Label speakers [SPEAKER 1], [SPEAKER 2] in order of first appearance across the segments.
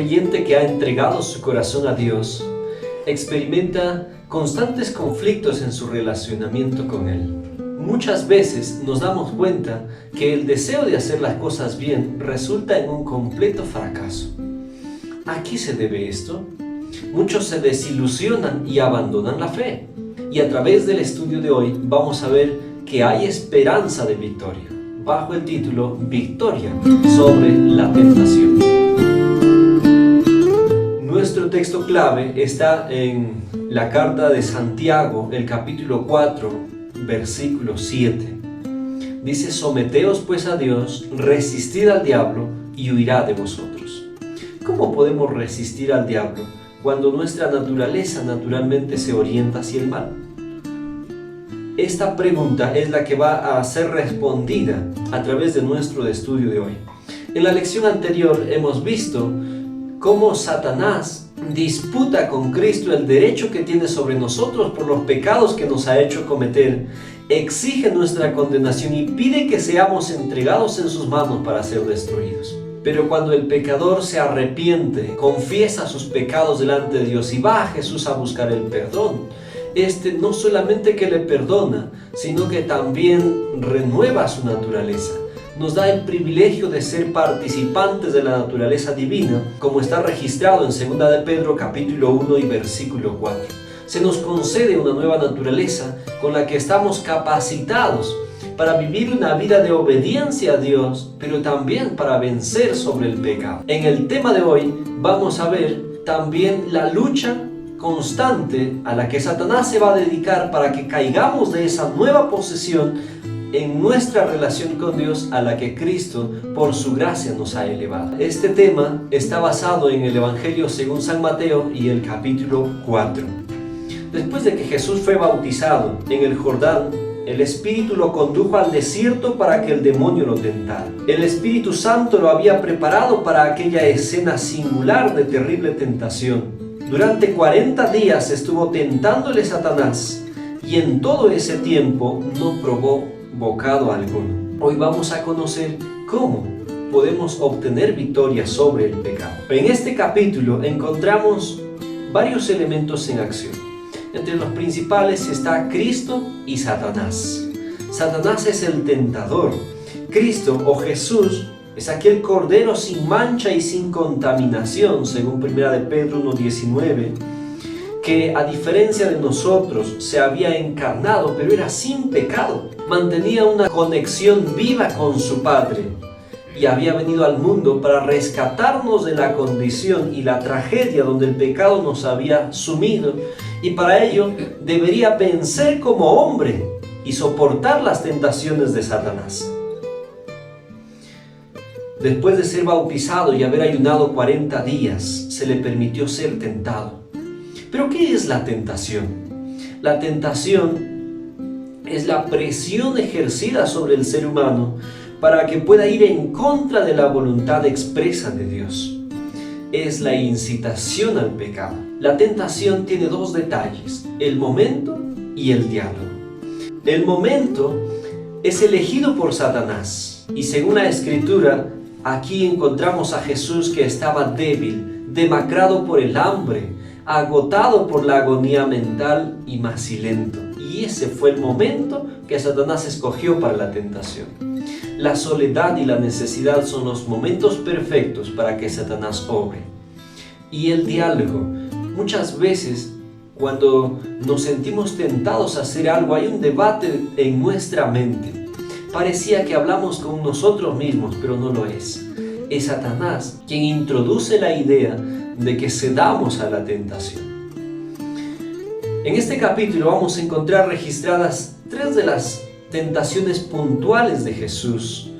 [SPEAKER 1] creyente que ha entregado su corazón a Dios experimenta constantes conflictos en su relacionamiento con Él. Muchas veces nos damos cuenta que el deseo de hacer las cosas bien resulta en un completo fracaso. ¿A qué se debe esto? Muchos se desilusionan y abandonan la fe. Y a través del estudio de hoy vamos a ver que hay esperanza de victoria, bajo el título Victoria sobre la tentación. Nuestro texto clave está en la carta de Santiago, el capítulo 4, versículo 7. Dice: someteos pues a Dios, resistid al diablo y huirá de vosotros. ¿Cómo podemos resistir al diablo cuando nuestra naturaleza naturalmente se orienta hacia el mal? Esta pregunta es la que va a ser respondida a través de nuestro estudio de hoy. En la lección anterior hemos visto cómo Satanás disputa con Cristo el derecho que tiene sobre nosotros por los pecados que nos ha hecho cometer, exige nuestra condenación y pide que seamos entregados en sus manos para ser destruidos. Pero cuando el pecador se arrepiente, confiesa sus pecados delante de Dios y va a Jesús a buscar el perdón, no solamente que le perdona, sino que también renueva su naturaleza. Nos da el privilegio de ser participantes de la naturaleza divina, como está registrado en 2 de Pedro capítulo 1 y versículo 4. Se nos concede una nueva naturaleza con la que estamos capacitados para vivir una vida de obediencia a Dios, pero también para vencer sobre el pecado. En el tema de hoy vamos a ver también la lucha constante a la que Satanás se va a dedicar para que caigamos de esa nueva posesión en nuestra relación con Dios a la que Cristo por su gracia nos ha elevado. Este tema está basado en el Evangelio según San Mateo y el capítulo 4. Después de que Jesús fue bautizado en el Jordán, el Espíritu lo condujo al desierto para que el demonio lo tentara. El Espíritu Santo lo había preparado para aquella escena singular de terrible tentación. Durante 40 días estuvo tentándole Satanás y en todo ese tiempo no probó bocado alguno. Hoy vamos a conocer cómo podemos obtener victoria sobre el pecado. En este capítulo encontramos varios elementos en acción. Entre los principales está Cristo y Satanás. Satanás es el tentador. Cristo o Jesús es aquel cordero sin mancha y sin contaminación, según 1 de Pedro 1:19, que a diferencia de nosotros se había encarnado, pero era sin pecado. Mantenía una conexión viva con su Padre y había venido al mundo para rescatarnos de la condición y la tragedia donde el pecado nos había sumido, y para ello debería vencer como hombre y soportar las tentaciones de Satanás. Después de ser bautizado y haber ayunado 40 días, se le permitió ser tentado. ¿Pero qué es la tentación? La tentación es la presión ejercida sobre el ser humano para que pueda ir en contra de la voluntad expresa de Dios. Es la incitación al pecado. La tentación tiene dos detalles: el momento y el diálogo. El momento es elegido por Satanás, y según la Escritura, aquí encontramos a Jesús que estaba débil, demacrado por el hambre, agotado por la agonía mental y macilento. Y ese fue el momento que Satanás escogió para la tentación. La soledad y la necesidad son los momentos perfectos para que Satanás obre. Y el diálogo. Muchas veces, cuando nos sentimos tentados a hacer algo, hay un debate en nuestra mente. Parecía que hablamos con nosotros mismos, pero no lo es. Es Satanás quien introduce la idea de que cedamos a la tentación. En este capítulo vamos a encontrar registradas 3 de las tentaciones puntuales de Jesús,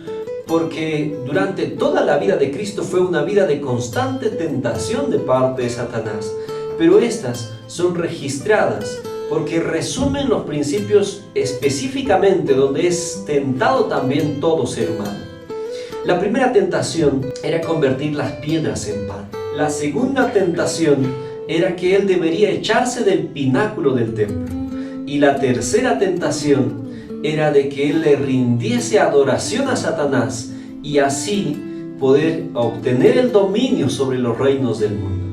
[SPEAKER 1] porque durante toda la vida de Cristo fue una vida de constante tentación de parte de Satanás, pero estas son registradas porque resumen los principios específicamente donde es tentado también todo ser humano. La primera tentación era convertir las piedras en pan. La segunda tentación era que él debería echarse del pináculo del templo. Y la tercera tentación era de que él le rindiese adoración a Satanás y así poder obtener el dominio sobre los reinos del mundo.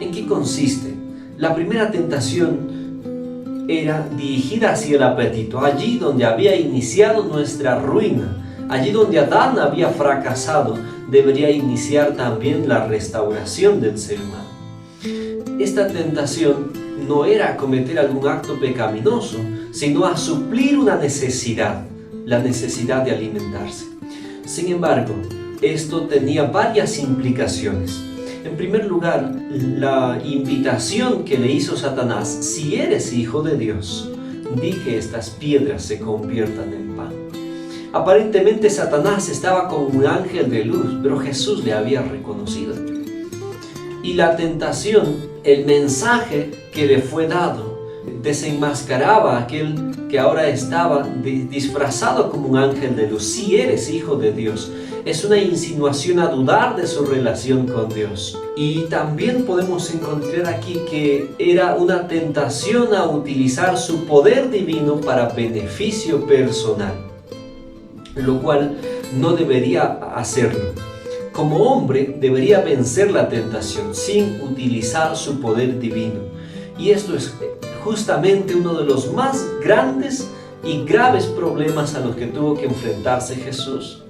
[SPEAKER 1] ¿En qué consiste? La primera tentación era dirigida hacia el apetito, allí donde había iniciado nuestra ruina, allí donde Adán había fracasado, debería iniciar también la restauración del ser humano. Esta tentación no era a cometer algún acto pecaminoso, sino a suplir una necesidad, la necesidad de alimentarse. Sin embargo, esto tenía varias implicaciones. En primer lugar, la invitación que le hizo Satanás: si eres hijo de Dios, di que estas piedras se conviertan en pan. Aparentemente Satanás estaba como un ángel de luz, pero Jesús le había reconocido. Y la tentación, el mensaje que le fue dado, desenmascaraba a aquel que ahora estaba disfrazado como un ángel de luz. Si eres hijo de Dios, es una insinuación a dudar de su relación con Dios. Y también podemos encontrar aquí que era una tentación a utilizar su poder divino para beneficio personal, lo cual no debería hacerlo. Como hombre debería vencer la tentación sin utilizar su poder divino. Y esto es justamente uno de los más grandes y graves problemas a los que tuvo que enfrentarse Jesús.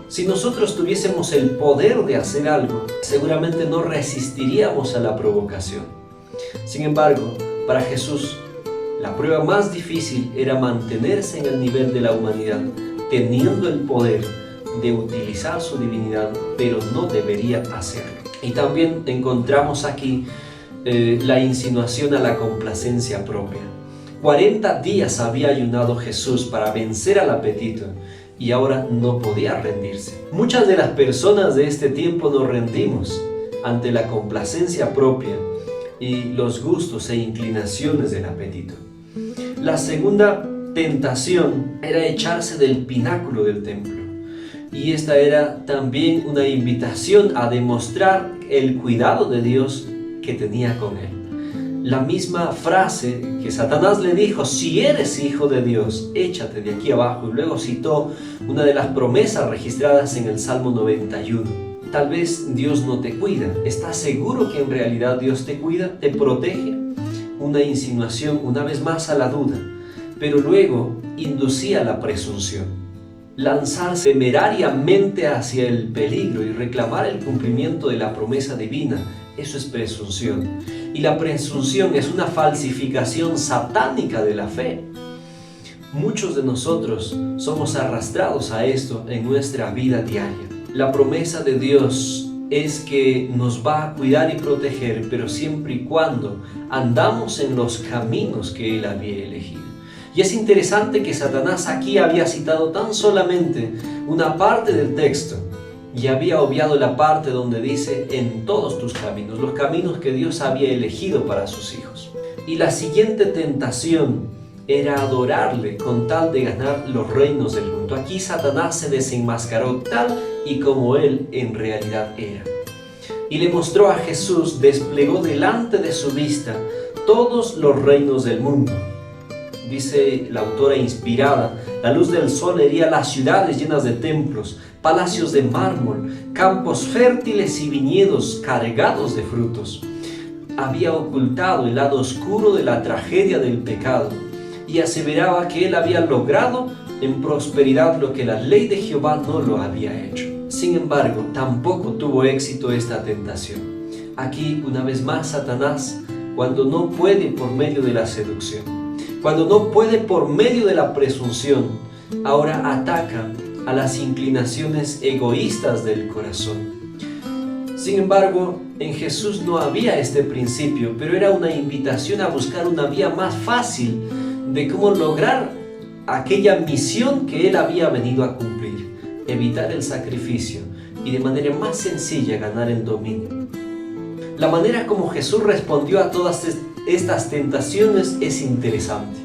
[SPEAKER 1] Si nosotros tuviésemos el poder de hacer algo, seguramente no resistiríamos a la provocación. Sin embargo, para Jesús, la prueba más difícil era mantenerse en el nivel de la humanidad, teniendo el poder de utilizar su divinidad, pero no debería hacerlo. Y también encontramos aquí la insinuación a la complacencia propia. 40 días había ayunado Jesús para vencer al apetito y ahora no podía rendirse. Muchas de las personas de este tiempo nos rendimos ante la complacencia propia y los gustos e inclinaciones del apetito. La segunda tentación era echarse del pináculo del templo. Y esta era también una invitación a demostrar el cuidado de Dios que tenía con él. La misma frase que Satanás le dijo: si eres hijo de Dios, échate de aquí abajo. Y luego citó una de las promesas registradas en el Salmo 91. Tal vez Dios no te cuida. ¿Estás seguro que en realidad Dios te cuida, te protege? Una insinuación una vez más a la duda, pero luego inducía la presunción. Lanzarse temerariamente hacia el peligro y reclamar el cumplimiento de la promesa divina, eso es presunción. Y la presunción es una falsificación satánica de la fe. Muchos de nosotros somos arrastrados a esto en nuestra vida diaria. La promesa de Dios es que nos va a cuidar y proteger, pero siempre y cuando andamos en los caminos que Él había elegido. Y es interesante que Satanás aquí había citado tan solamente una parte del texto y había obviado la parte donde dice: en todos tus caminos, los caminos que Dios había elegido para sus hijos. Y la siguiente tentación era adorarle con tal de ganar los reinos del mundo. Aquí Satanás se desenmascaró tal y como él en realidad era. Y le mostró a Jesús, desplegó delante de su vista todos los reinos del mundo. Dice la autora inspirada: la luz del sol hería las ciudades llenas de templos, palacios de mármol, campos fértiles y viñedos cargados de frutos. Había ocultado el lado oscuro de la tragedia del pecado y aseveraba que él había logrado en prosperidad lo que la ley de Jehová no lo había hecho. Sin embargo, tampoco tuvo éxito esta tentación. Aquí, una vez más, Satanás, cuando no puede por medio de la seducción, cuando no puede por medio de la presunción, ahora ataca a las inclinaciones egoístas del corazón. Sin embargo, en Jesús no había este principio, pero era una invitación a buscar una vía más fácil de cómo lograr aquella misión que Él había venido a cumplir: evitar el sacrificio y de manera más sencilla ganar el dominio. La manera como Jesús respondió a todas estas tentaciones es interesante.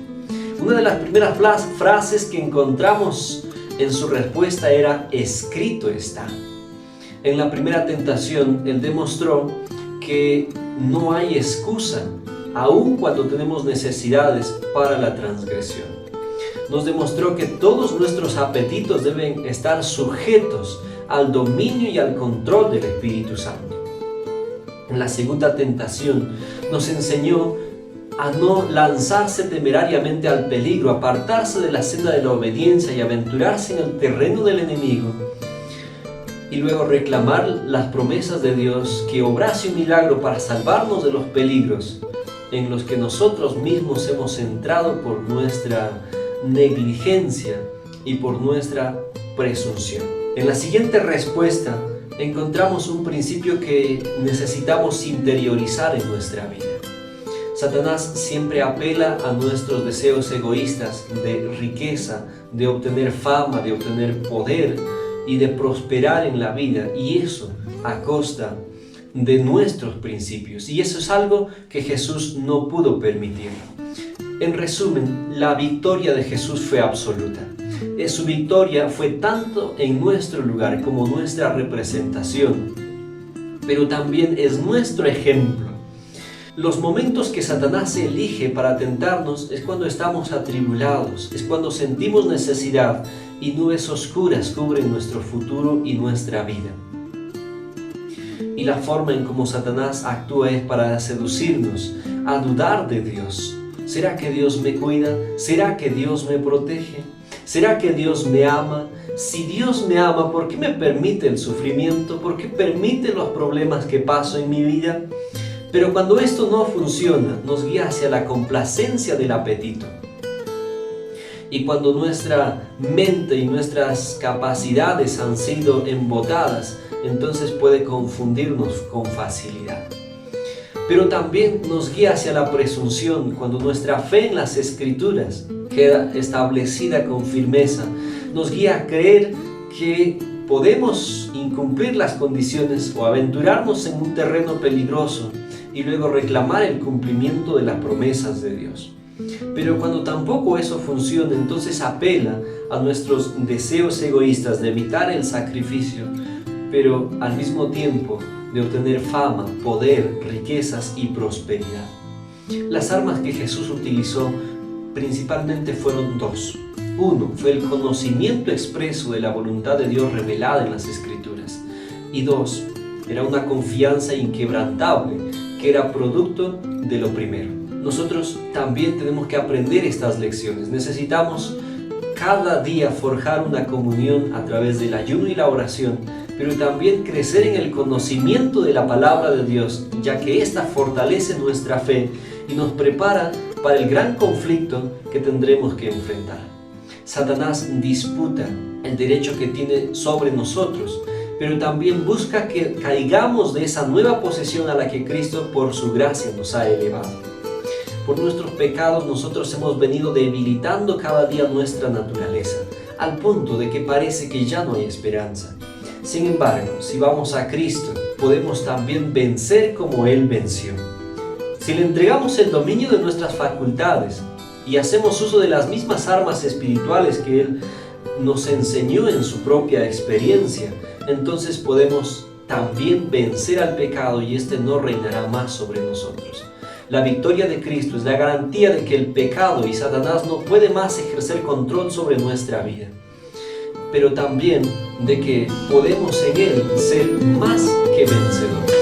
[SPEAKER 1] Una de las primeras frases que encontramos en su respuesta era: escrito está. En la primera tentación, Él demostró que no hay excusa, aun cuando tenemos necesidades, para la transgresión. Nos demostró que todos nuestros apetitos deben estar sujetos al dominio y al control del Espíritu Santo. En la segunda tentación nos enseñó a no lanzarse temerariamente al peligro, apartarse de la senda de la obediencia y aventurarse en el terreno del enemigo, y luego reclamar las promesas de Dios, que obrase un milagro para salvarnos de los peligros en los que nosotros mismos hemos entrado por nuestra negligencia y por nuestra presunción. En la siguiente respuesta encontramos un principio que necesitamos interiorizar en nuestra vida. Satanás siempre apela a nuestros deseos egoístas de riqueza, de obtener fama, de obtener poder y de prosperar en la vida, y eso a costa de nuestros principios, y eso es algo que Jesús no pudo permitir. En resumen, la victoria de Jesús fue absoluta. Su victoria fue tanto en nuestro lugar como nuestra representación, pero también es nuestro ejemplo. Los momentos que Satanás elige para tentarnos es cuando estamos atribulados, es cuando sentimos necesidad y nubes oscuras cubren nuestro futuro y nuestra vida. Y la forma en cómo Satanás actúa es para seducirnos a dudar de Dios. ¿Será que Dios me cuida? ¿Será que Dios me protege? ¿Será que Dios me ama? Si Dios me ama, ¿por qué me permite el sufrimiento? ¿Por qué permite los problemas que paso en mi vida? Pero cuando esto no funciona, nos guía hacia la complacencia del apetito. Y cuando nuestra mente y nuestras capacidades han sido embotadas, entonces puede confundirnos con facilidad. Pero también nos guía hacia la presunción cuando nuestra fe en las Escrituras queda establecida con firmeza. Nos guía a creer que podemos incumplir las condiciones o aventurarnos en un terreno peligroso y luego reclamar el cumplimiento de las promesas de Dios. Pero cuando tampoco eso funciona, entonces apela a nuestros deseos egoístas de evitar el sacrificio, pero al mismo tiempo de obtener fama, poder, riquezas y prosperidad. Las armas que Jesús utilizó principalmente fueron dos. Uno fue el conocimiento expreso de la voluntad de Dios revelada en las Escrituras. Y dos, era una confianza inquebrantable que era producto de lo primero. Nosotros también tenemos que aprender estas lecciones. Necesitamos cada día forjar una comunión a través del ayuno y la oración, pero también crecer en el conocimiento de la palabra de Dios, ya que ésta fortalece nuestra fe y nos prepara para el gran conflicto que tendremos que enfrentar. Satanás disputa el derecho que tiene sobre nosotros, pero también busca que caigamos de esa nueva posesión a la que Cristo por su gracia nos ha elevado. Por nuestros pecados nosotros hemos venido debilitando cada día nuestra naturaleza, al punto de que parece que ya no hay esperanza. Sin embargo, si vamos a Cristo, podemos también vencer como Él venció. Si le entregamos el dominio de nuestras facultades y hacemos uso de las mismas armas espirituales que Él nos enseñó en su propia experiencia, entonces podemos también vencer al pecado y éste no reinará más sobre nosotros. La victoria de Cristo es la garantía de que el pecado y Satanás no puede más ejercer control sobre nuestra vida, pero también de que podemos en Él ser más que vencedores.